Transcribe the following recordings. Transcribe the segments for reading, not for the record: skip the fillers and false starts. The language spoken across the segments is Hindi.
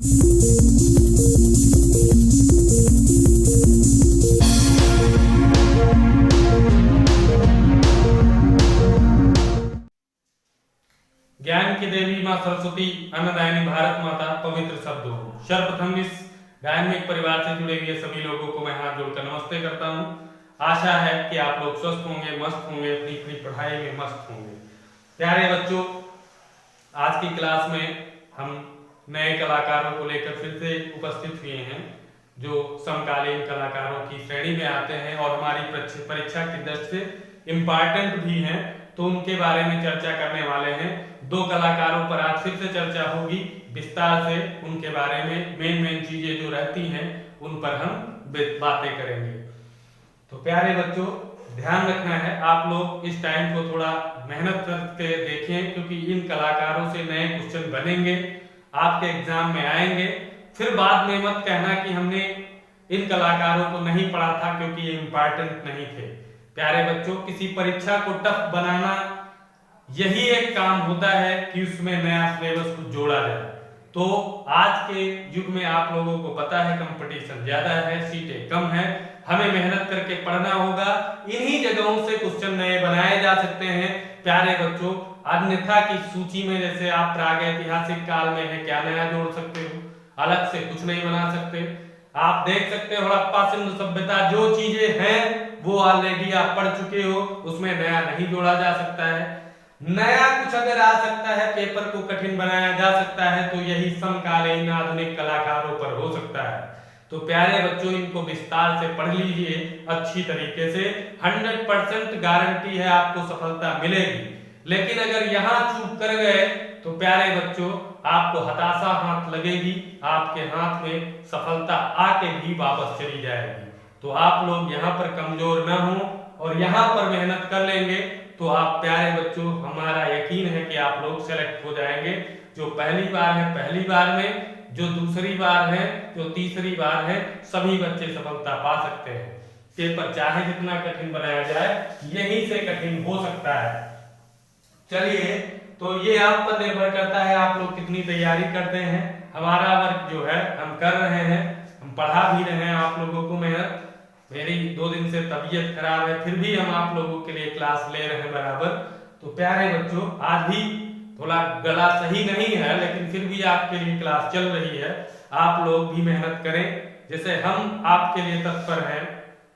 ज्ञान की देवी माँ सरस्वती अन्नदायिनी भारत माता पवित्र शब्द हो। सर्वप्रथम इस धार्मिक परिवार से जुड़े हुए सभी लोगों को मैं हाथ जोड़कर नमस्ते करता हूँ। आशा है कि आप लोग स्वस्थ होंगे, मस्त होंगे, अपनी अपनी पढ़ाई में मस्त होंगे। प्यारे बच्चों, आज की क्लास में हम नए कलाकारों को लेकर फिर से उपस्थित हुए हैं जो समकालीन कलाकारों की श्रेणी में आते हैं और हमारी परीक्षा की दृष्टि से इम्पॉर्टेंट भी हैं, तो उनके बारे में चर्चा करने वाले हैं। दो कलाकारों पर आज फिर से चर्चा होगी विस्तार से। उनके बारे में मेन चीजें जो रहती हैं उन पर हम बातें करेंगे। तो प्यारे बच्चों, ध्यान रखना है आप लोग इस टाइम को थोड़ा मेहनत करके देखें, क्योंकि इन कलाकारों से नए क्वेश्चन बनेंगे, आपके एग्जाम में आएंगे। फिर बाद में मत कहना कि हमने इन कलाकारों को नहीं पढ़ा था क्योंकि ये इम्पोर्टेंट नहीं थे। प्यारे बच्चों, किसी परीक्षा को टफ बनाना यही एक काम होता है कि उसमें नया सिलेबस कुछ जोड़ा जाए। तो आज के युग में आप लोगों को पता है कंपटीशन ज्यादा है, सीटें कम है, हमें मेहनत करके पढ़ना होगा। इन्हीं जगहों से क्वेश्चन नए बनाए जा सकते हैं प्यारे बच्चों। अन्यथा की सूची में जैसे आप प्रागैतिहासिक काल में है, क्या नया जोड़ सकते हो? अलग से कुछ नहीं बना सकते। आप देख सकते हो हड़प्पा सिंधु सभ्यता, जो चीजें हैं वो ऑलरेडी आप पढ़ चुके हो, उसमें नया नहीं जोड़ा जा सकता है। नया कुछ अगर आ सकता है, पेपर को कठिन बनाया जा सकता है, तो यही समकालीन आधुनिक कलाकारों पर हो सकता है। तो प्यारे बच्चों, इनको विस्तार से पढ़ लीजिए अच्छी तरीके से। 100% गारंटी है आपको सफलता मिलेगी। लेकिन अगर यहाँ चूक कर गए तो प्यारे बच्चों आपको हताशा हाथ लगेगी, आपके हाथ में सफलता आके भी वापस चली जाएगी। तो आप लोग यहाँ पर कमजोर ना हो और यहाँ पर मेहनत कर लेंगे तो आप प्यारे बच्चों, हमारा यकीन है कि आप लोग सेलेक्ट हो जाएंगे। जो पहली बार है पहली बार में, जो दूसरी बार है, जो तीसरी बार है, सभी बच्चे सफलता पा सकते हैं। पेपर चाहे जितना कठिन बनाया जाए, यहीं से कठिन हो सकता है। चलिए, तो ये आप पर निर्भर करता है आप लोग कितनी तैयारी करते हैं। हमारा वर्क जो है हम कर रहे हैं, हम पढ़ा भी रहे हैं आप लोगों को मेहनत। मेरी 2 दिन से तबीयत खराब है, फिर भी हम आप लोगों के लिए क्लास ले रहे हैं बराबर। तो प्यारे बच्चों, आज भी थोड़ा गला सही नहीं है, लेकिन फिर भी आपके लिए क्लास चल रही है। आप लोग भी मेहनत करें, जैसे हम आपके लिए तत्पर हैं,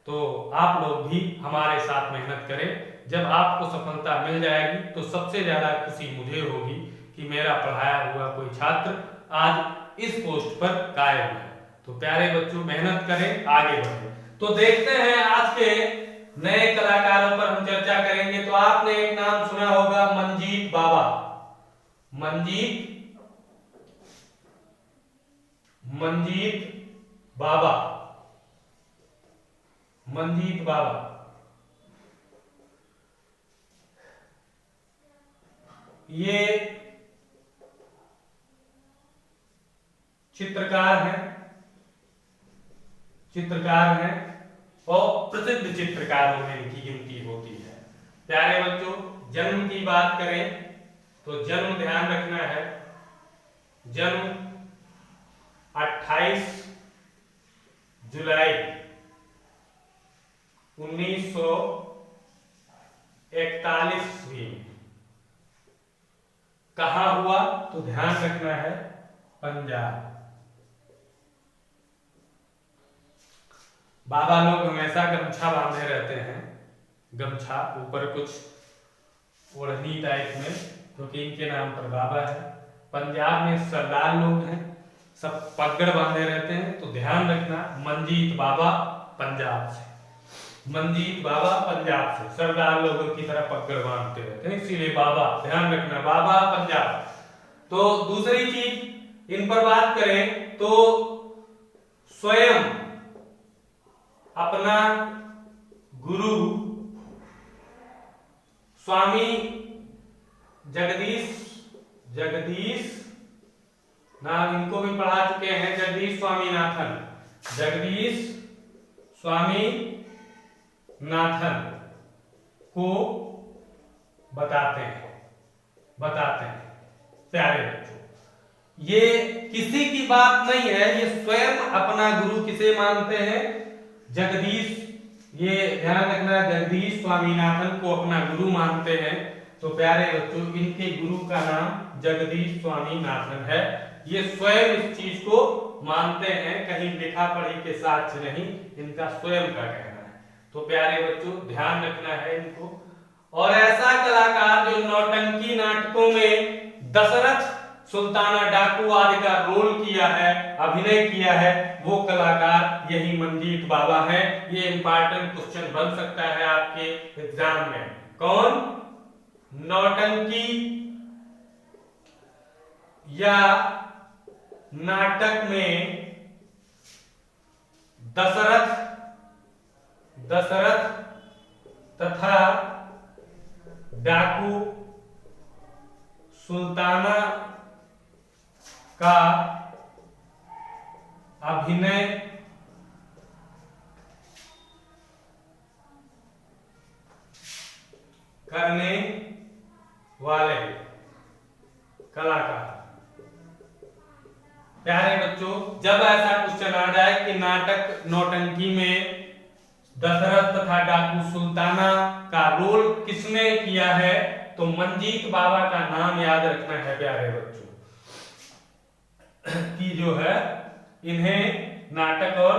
तो आप लोग भी हमारे साथ मेहनत करें। जब आपको सफलता मिल जाएगी तो सबसे ज्यादा खुशी मुझे होगी कि मेरा पढ़ाया हुआ कोई छात्र आज इस पोस्ट पर कायम है। तो प्यारे बच्चों, मेहनत करें, आगे बढ़ें। तो देखते हैं आज के नए कलाकारों पर हम चर्चा करेंगे। तो आपने एक नाम सुना होगा, मंजीत बाबा। मंजीत बाबा, मंजीत बाबा। ये चित्रकार हैं और प्रसिद्ध चित्रकारों में इनकी गिनती होती है। प्यारे बच्चों, जन्म की बात करें तो जन्म ध्यान रखना है, जन्म 28 जुलाई 1941 में। कहां हुआ तो ध्यान रखना है, पंजाब। बाबा लोग हमेशा गमछा बांधे रहते हैं, गमछा ऊपर कुछ ओढ़नी टाइप में, क्योंकि इनके नाम पर बाबा है। पंजाब में सरदार लोग हैं, सब पगड़ बांधे रहते हैं। तो ध्यान रखना, मंजीत बाबा पंजाब से, मंजीत बाबा पंजाब से, सरदार लोगों की तरह पगड़ बांधते रहते हैं, इसीलिए बाबा। ध्यान रखना, बाबा पंजाब। तो दूसरी चीज इन पर बात करें तो स्वयं अपना गुरु स्वामी जगदीश नाम, इनको भी पढ़ा चुके हैं, जगदीश स्वामीनाथन को बताते हैं। प्यारे बच्चों, ये किसी की बात नहीं है, ये स्वयं अपना गुरु किसे मानते हैं? जगदीश, ये ध्यान रखना, जगदीश स्वामीनाथन को अपना गुरु मानते हैं। तो प्यारे बच्चों, इनके गुरु का नाम जगदीश स्वामीनाथन है। ये स्वयं इस चीज को मानते हैं, कहीं लिखा पढ़ी के साक्ष्य नहीं, इनका स्वयं का कहना है। तो प्यारे बच्चों, ध्यान रखना है इनको। और ऐसा कलाकार जो नौटंकी नाटकों में दशरथ, सुल्ताना डाकू आदि का रोल किया है, अभिनय किया है, वो कलाकार यही मंजीत बाबा है। ये इंपॉर्टेंट क्वेश्चन बन सकता है आपके एग्जाम में। कौन? नौटंकी या नाटक में दशरथ तथा डाकू सुल्ताना का अभिनय करने वाले कलाकार। प्यारे बच्चों, जब ऐसा क्वेश्चन आ जाए कि नाटक नौटंकी में दशरथ तथा डाकू सुल्ताना का रोल किसने किया है, तो मंजीत बाबा का नाम याद रखना है प्यारे बच्चों, कि जो है इन्हें नाटक और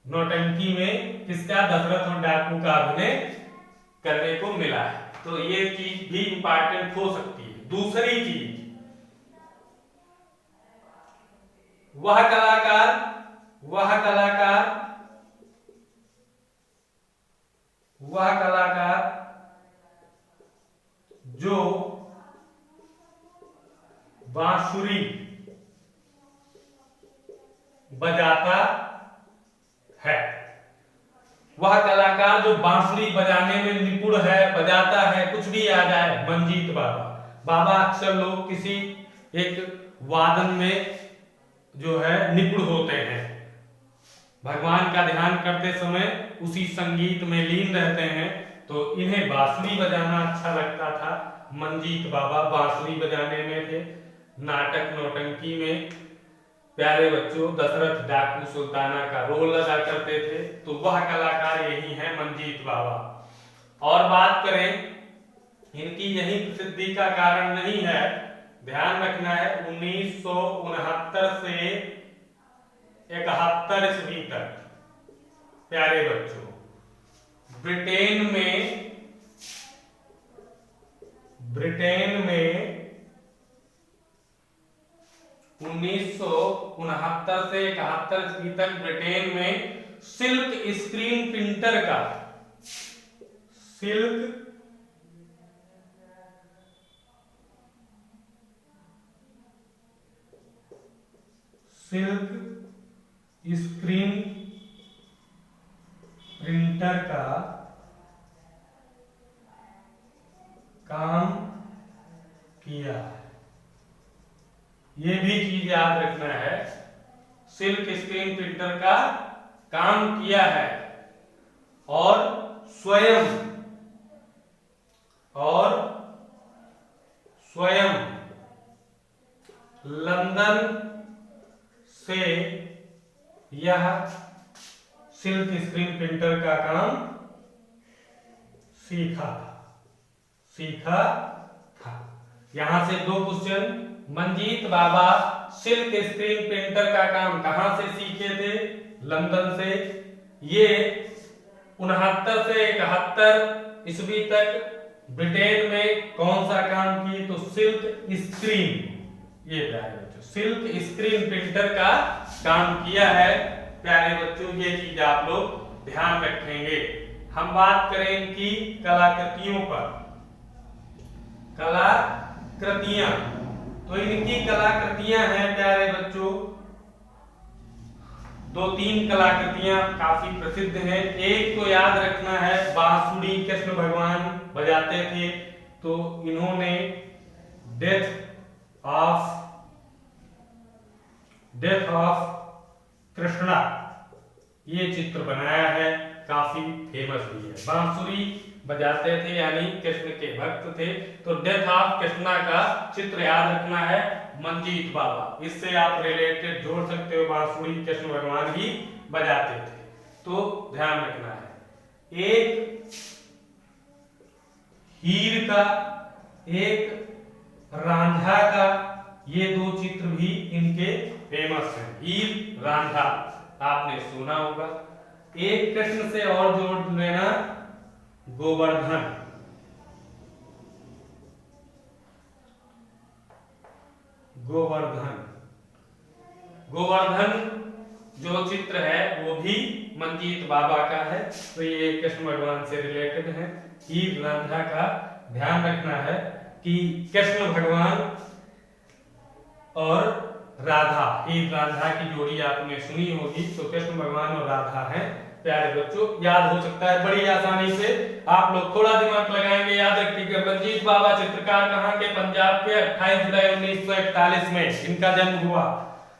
नौटंकी में किसका, दशरथ और डाकू का अभिनय करने को मिला है। तो ये चीज भी इंपॉर्टेंट हो सकती है। दूसरी चीज, वह कलाकार जो बांसुरी बजाता है, वह कलाकार जो बांसुरी बजाने में निपुण है, बजाता है, कुछ भी आ जाए, मंजीत बाबा अक्सर लोग किसी एक वादन में जो है निपुण होते हैं, भगवान का ध्यान करते समय उसी संगीत में लीन रहते हैं, तो इन्हें बांसुरी बजाना अच्छा लगता था। मंजीत बाबा बांसुरी बजाने में थे। नाटक नौटंकी में प्यारे बच्चों दशरथ डाकू सुल्ताना का रोल अदा करते थे। तो वह कलाकार यही है मंजीत बाबा। और बात करें इनकी यही प्रसिद्धि का कारण नहीं है, ध्यान रखना है 1969 से 71 ईस्वी तक प्यारे बच्चों ब्रिटेन में 1969 से 71 ईस्वी तक ब्रिटेन में सिल्क स्क्रीन प्रिंटर का सिल्क स्क्रीन प्रिंटर का काम किया है। ये भी चीज याद रखना है, सिल्क स्क्रीन प्रिंटर का काम किया है और स्वयं लंदन से यह सिल्क स्क्रीन प्रिंटर का काम सीखा था। यहां से दो क्वेश्चन, मंजीत बाबा सिल्क स्क्रीन प्रिंटर का काम कहां से सीखे थे? लंदन से। ये 69 से 71 ईस्वी तक ब्रिटेन में कौन सा काम किए? तो सिल्क स्क्रीन, ये प्यारे बच्चों सिल्क स्क्रीन प्रिंटर का काम किया है। प्यारे बच्चों ये चीज आप लोग ध्यान रखेंगे। हम बात करें इनकी कलाकृतियों पर। कलाकृतियां, तो इनकी कलाकृतियां हैं प्यारे बच्चों, 2-3 कलाकृतियां काफी प्रसिद्ध हैं। एक तो याद रखना है, बांसुरी कृष्ण भगवान बजाते थे, तो इन्होंने डेथ ऑफ कृष्णा ये चित्र बनाया है, काफी फेमस भी है। बांसुरी बजाते थे यानी कृष्ण के भक्त थे, तो डेथ ऑफ कृष्णा का चित्र याद रखना है। मंजीत बाबा। इससे आप रिलेटेड जोड़ सकते हो, बांसुरी कृष्ण भगवान ही बजाते थे, तो ध्यान रखना है। एक हीर का, एक रांझा का, ये दो चित्र भी इनके फेमस हैं। हीर रांझा आपने सुना होगा। एक कृष्ण से और जोड़ लेना, गोवर्धन। गोवर्धन, गोवर्धन जो चित्र है वो भी मंजीत बाबा का है, तो ये कृष्ण भगवान से रिलेटेड है। हीर रांझा का ध्यान रखना है कि कृष्ण भगवान और राधा, हीर रांझा की जोड़ी आपने सुनी होगी, तो कृष्ण भगवान और राधा हैं। प्यारे बच्चों, याद हो सकता है बड़ी आसानी से, आप लोग थोड़ा दिमाग लगाएंगे याद रखिएगा। मंजीत बाबा चित्रकार कहाँ के? पंजाब के। 28 जुलाई 1941 में इनका जन्म हुआ।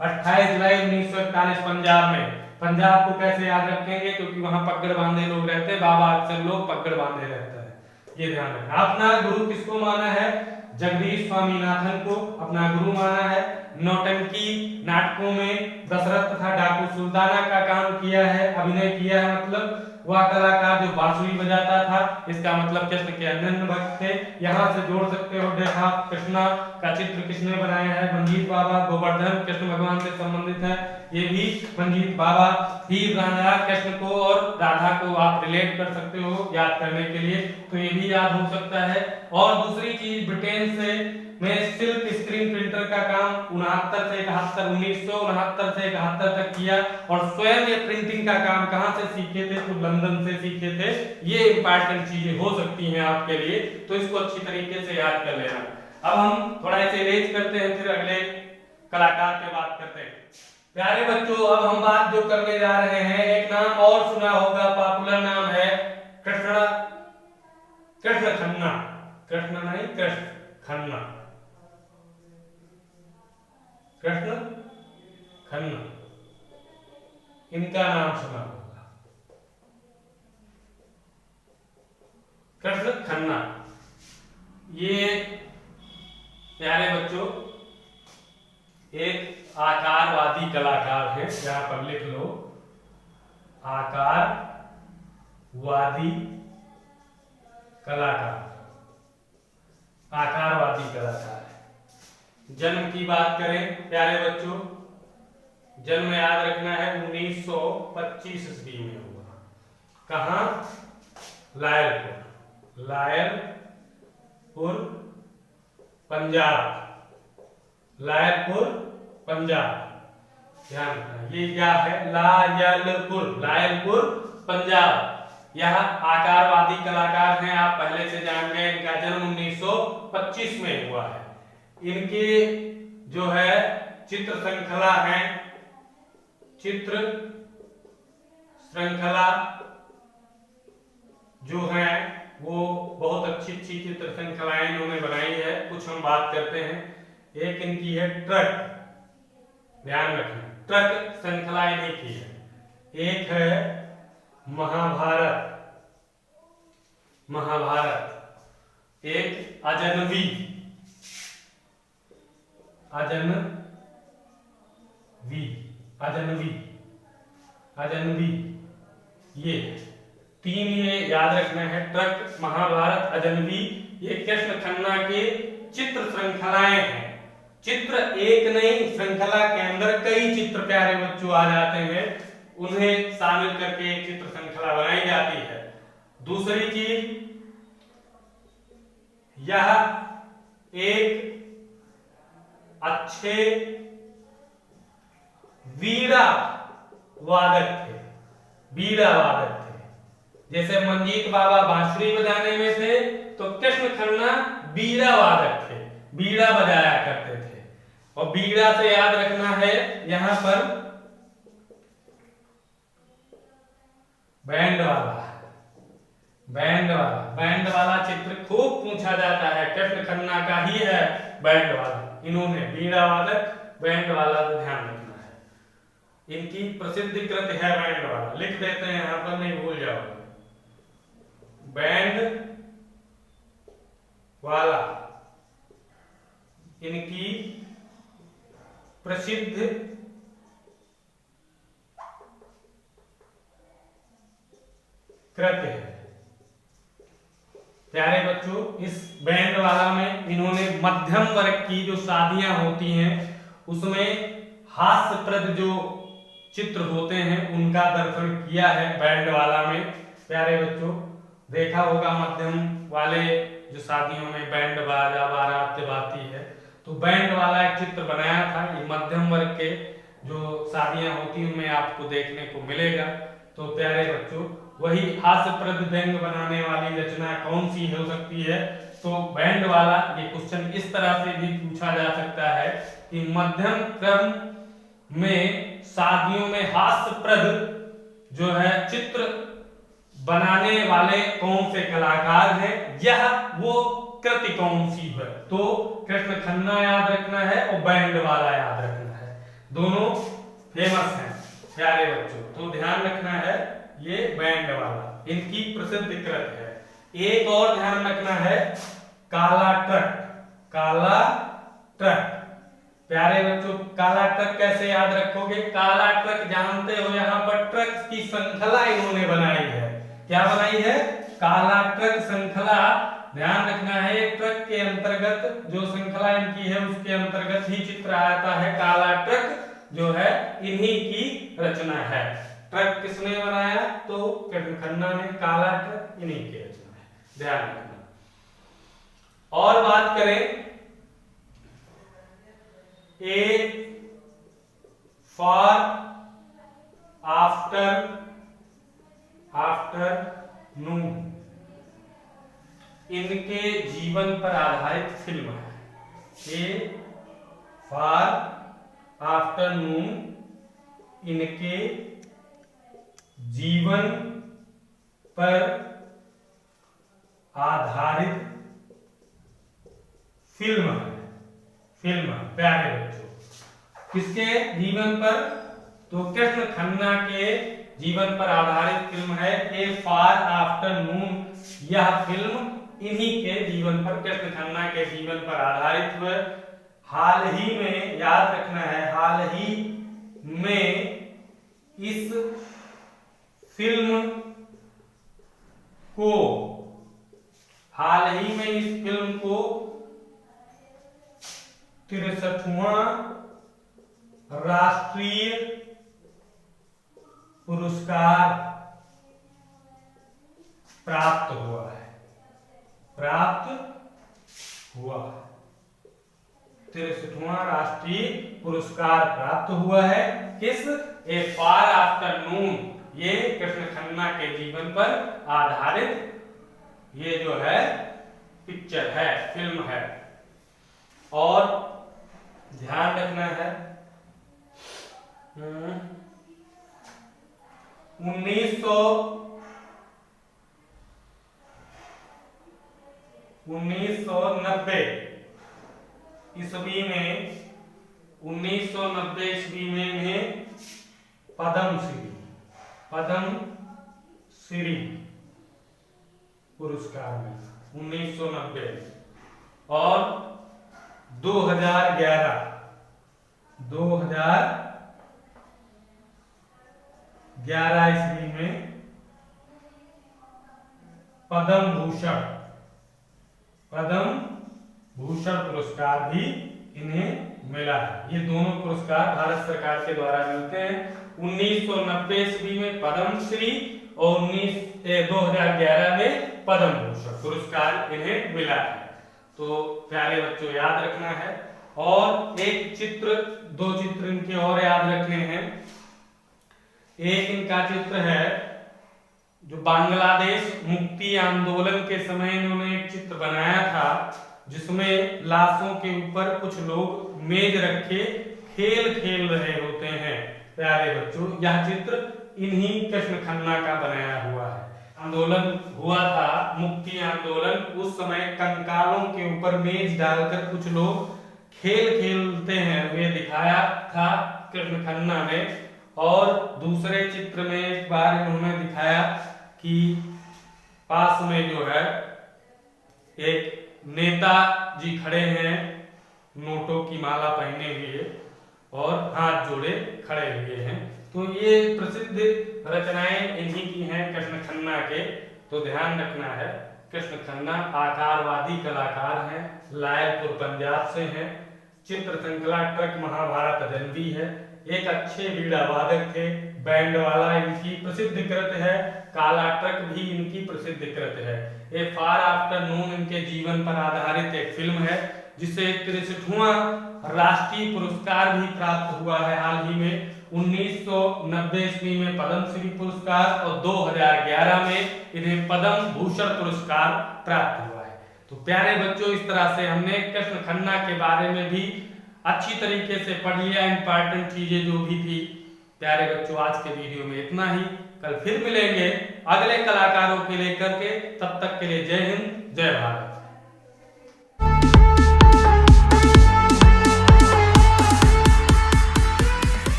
28 जुलाई 1941 पंजाब में। पंजाब को कैसे याद रखेंगे? क्योंकि वहां पगड़ बांधे लोग रहते हैं, बाबा अक्सर लोग पगड़ बांधे रहते हैं, ये ध्यान रखना। अपना गुरु किसको माना है? जगदीश स्वामीनाथन को अपना गुरु माना है। नौटंकी नाटकों में दशरथ तथा डाकू सुल्ताना का काम किया है, अभिनय किया है। मतलब वह कलाकार जो बांसुरी बजाता था, इसका मतलब कृष्ण के अनन्य भक्त थे। यहाँ से जोड़ सकते हो, देखा कृष्णा का चित्र किसने बनाया है? मंजीत बाबा। गोवर्धन कृष्ण भगवान से संबंधित है, ये भी मंजीत बाबा। हीर रांझा कृष्ण को और राधा को आप रिलेट कर सकते हो याद करने के लिए, तो ये भी याद हो सकता है। और दूसरी चीज, ब्रिटेन से में सिल्क स्क्रीन प्रिंटर का काम 69 से 71, 1969 से 71 तक किया। और स्वयं ये प्रिंटिंग का काम कहां से सीखे थे? तो लंदन से सीखे थे। ये इंपॉर्टेंट चीजें हो सकती हैं आपके लिए, तो इसको अच्छी तरीके से याद कर लेना। अब हम थोड़ा इसे रेज करते हैं, फिर अगले कलाकार पे बात करते हैं। प्यारे बच्चों, अब हम बात जो करने जा रहे हैं, एक नाम और सुना होगा, पॉपुलर नाम है कृष्ण खन्ना। कृष्ण नहीं, कृष्ण खन्ना। कृष्ण खन्ना, इनका नाम सुना होगा, कृष्ण खन्ना। ये प्यारे बच्चों एक आकारवादी कलाकार है, यहां पर लिख लो, आकारवादी कलाकार, आकारवादी कलाकार है। जन्म की बात करें प्यारे बच्चों, जन्म याद रखना है 1925 ईस्वी में हुआ। कहां? लायलपुर, लायलपुर पंजाब, लायलपुर पंजाब। ध्यान रखना, ये क्या है? लायलपुर, लायलपुर पंजाब। यह आकारवादी कलाकार हैं, आप पहले से जान गए। इनका जन्म 1925 में हुआ है। इनकी जो है चित्र श्रृंखला है, चित्र श्रृंखला जो है वो बहुत अच्छी अच्छी चित्र श्रृंखलाएं इन्होंने बनाई है। कुछ हम बात करते हैं। एक इनकी है ट्रक, ध्यान रखना, ट्रक श्रृंखला इन्हीं की है। एक है महाभारत, महाभारत। एक अजनबी, अजनबी, अजनबी, अजनबी। ये तीन ये याद रखना है, ट्रक, महाभारत, अजनबी। ये कृष्ण खन्ना के चित्र श्रृंखलाएं हैं। चित्र एक नहीं, श्रृंखला के अंदर कई चित्र प्यारे बच्चों आ जाते हैं, उन्हें शामिल करके एक चित्र श्रृंखला बनाई जाती है। दूसरी चीज, यह एक अच्छे वीणा वादक थे, वीणा वादक थे। जैसे मंजीत बाबा बांसुरी बजाने में थे, तो कृष्ण खन्ना वीणा वादक थे, वीणा बजाया करते थे। और वीणा से याद रखना है यहां पर बैंड वाला, बैंड वाला, बैंड वाला चित्र खूब पूछा जाता है, कृष्ण खन्ना का ही है बैंड वाला। इन्होंने वीणा वादक, बैंड वाला तो ध्यान रखना है। इनकी प्रसिद्ध कृत है बैंड वाला, लिख देते हैं यहां पर, नहीं भूल जाओ। बैंड वाला इनकी प्रसिद्ध कृत्य है। प्यारे बच्चों, इस बैंड वाला में इन्होंने मध्यम वर्ग की जो शादियां होती हैं उसमें हास्यप्रद जो चित्र होते हैं उनका दर्शन किया है बैंड वाला में। प्यारे बच्चों, देखा होगा मध्यम वाले जो शादियों में बैंड बाजा बारात जब आती है तो बैंड वाला एक चित्र बनाया था। ये मध्यम वर्ग के जो शादियां होती हैं उनमें आपको देखने को मिलेगा। तो प्यारे बच्चों, वही हास्यप्रद व्यंग बनाने वाली रचना कौन सी हो सकती है? तो बैंड वाला। ये क्वेश्चन इस तरह से भी पूछा जा सकता है कि मध्यम क्रम में शादियों में हास्यप्रद जो है चित्र बनाने वाले कौन से कलाकार हैं, यह वो कृति कौन सी है? तो कृष्ण खन्ना याद रखना है और बैंड वाला याद रखना है, दोनों फेमस हैं प्यारे बच्चों। तो ध्यान रखना है ये बैंड वाला, इनकी प्रसिद्ध कृत है। एक और ध्यान रखना है काला ट्रक। काला ट्रक प्यारे बच्चों, काला ट्रक कैसे याद रखोगे? काला ट्रक जानते हो, यहाँ पर ट्रक की श्रृंखला इन्होंने बनाई है। क्या बनाई है? काला ट्रक श्रृंखला। ध्यान रखना है ट्रक के अंतर्गत जो श्रृंखला इनकी है उसके अंतर्गत ही चित्र आता है। काला ट्रक जो है इन्हीं की रचना है। ट्रक किसने बनाया? तो कृष्ण खन्ना ने। काला ट्रक इन्हीं की रचना है, ध्यान रखना। और बात करें ए फॉर आफ्टरनून, इनके जीवन पर आधारित फिल्म है। ए फॉर आफ्टरनून इनके जीवन पर आधारित फिल्म है। फिल्म प्यारे बच्चों, किसके जीवन पर? तो कृष्ण खन्ना के जीवन पर आधारित फिल्म है ए फॉर आफ्टरनून। यह फिल्म इन्हीं के जीवन पर, कृष्ण खन्ना के जीवन पर आधारित है। हाल ही में याद रखना है, हाल ही में इस फिल्म को, हाल ही में इस फिल्म को 63वां राष्ट्रीय पुरस्कार प्राप्त हुआ है। प्राप्त हुआ है, 63वां राष्ट्रीय पुरस्कार प्राप्त हुआ है। किस? A for afternoon. ये कृष्ण खन्ना के जीवन पर आधारित ये जो है पिक्चर है, फिल्म है। और ध्यान रखना है 1990 ईस्वी में, 1990 ईस्वी में इन्हें पद्मश्री पुरस्कार मिला 1990। और 2011 ईस्वी में पद्म भूषण पुरस्कार भी इन्हें मिला है। ये दोनों पुरस्कार भारत सरकार के द्वारा मिलते हैं। 1990 ईस्वी में पद्मश्री और 2011 में पद्म भूषण पुरस्कार इन्हें मिला है। तो प्यारे बच्चों याद रखना है। और एक चित्र, दो चित्र इनके और याद रखने हैं। एक इनका चित्र है जो बांग्लादेश मुक्ति आंदोलन के समय इन्होंने एक चित्र बनाया था जिसमें लाशों के ऊपर कुछ लोग मेज रखे खेल खेल रहे होते हैं। प्यारे बच्चों, यह चित्र इन्हीं कृष्ण खन्ना का बनाया हुआ है। आंदोलन हुआ था, मुक्ति आंदोलन, उस समय कंकालों के ऊपर मेज डालकर कुछ लोग खेल खेलते हैं, वे दिखाया था कृष्ण खन्ना ने। और दूसरे चित्र में एक बार इन्होंने दिखाया कि पास में जो है एक नेता जी खड़े हैं नोटों की माला पहने हुए और हाथ जोड़े खड़े हुए हैं। तो ये प्रसिद्ध रचनाएं इन्हीं की हैं कृष्ण खन्ना के। तो ध्यान रखना है, कृष्ण खन्ना आकारवादी कलाकार हैं, लायलपुर पंजाब से हैं। चित्र श्रृंखला ट्रक महाभारत अजनबी है। एक अच्छे बीड़ा वादक थे। बैंड वाला इनकी प्रसिद्ध कृत है। काला ट्रक भी इनकी प्रसिद्ध कृत है। ए फार आफ्टर नून इनके जीवन पर आधारित एक फिल्म है, जिसे 63वां राष्ट्रीय पुरस्कार भी प्राप्त हुआ है हाल ही में। 1990 ईस्वी में पद्मश्री पुरस्कार और 2011 में इन्हें पद्म भूषण पुरस्कार प्राप्त हुआ है। तो प्यारे बच्चों, इस तरह से हमने कृष्ण खन्ना के बारे में भी अच्छी तरीके से पढ़ लिया, इंपॉर्टेंट चीजें जो भी थी। प्यारे बच्चों, आज के वीडियो में इतना ही। कल फिर मिलेंगे अगले कलाकारों के लेकर के। तब तक के लिए जय हिंद, जय भारत।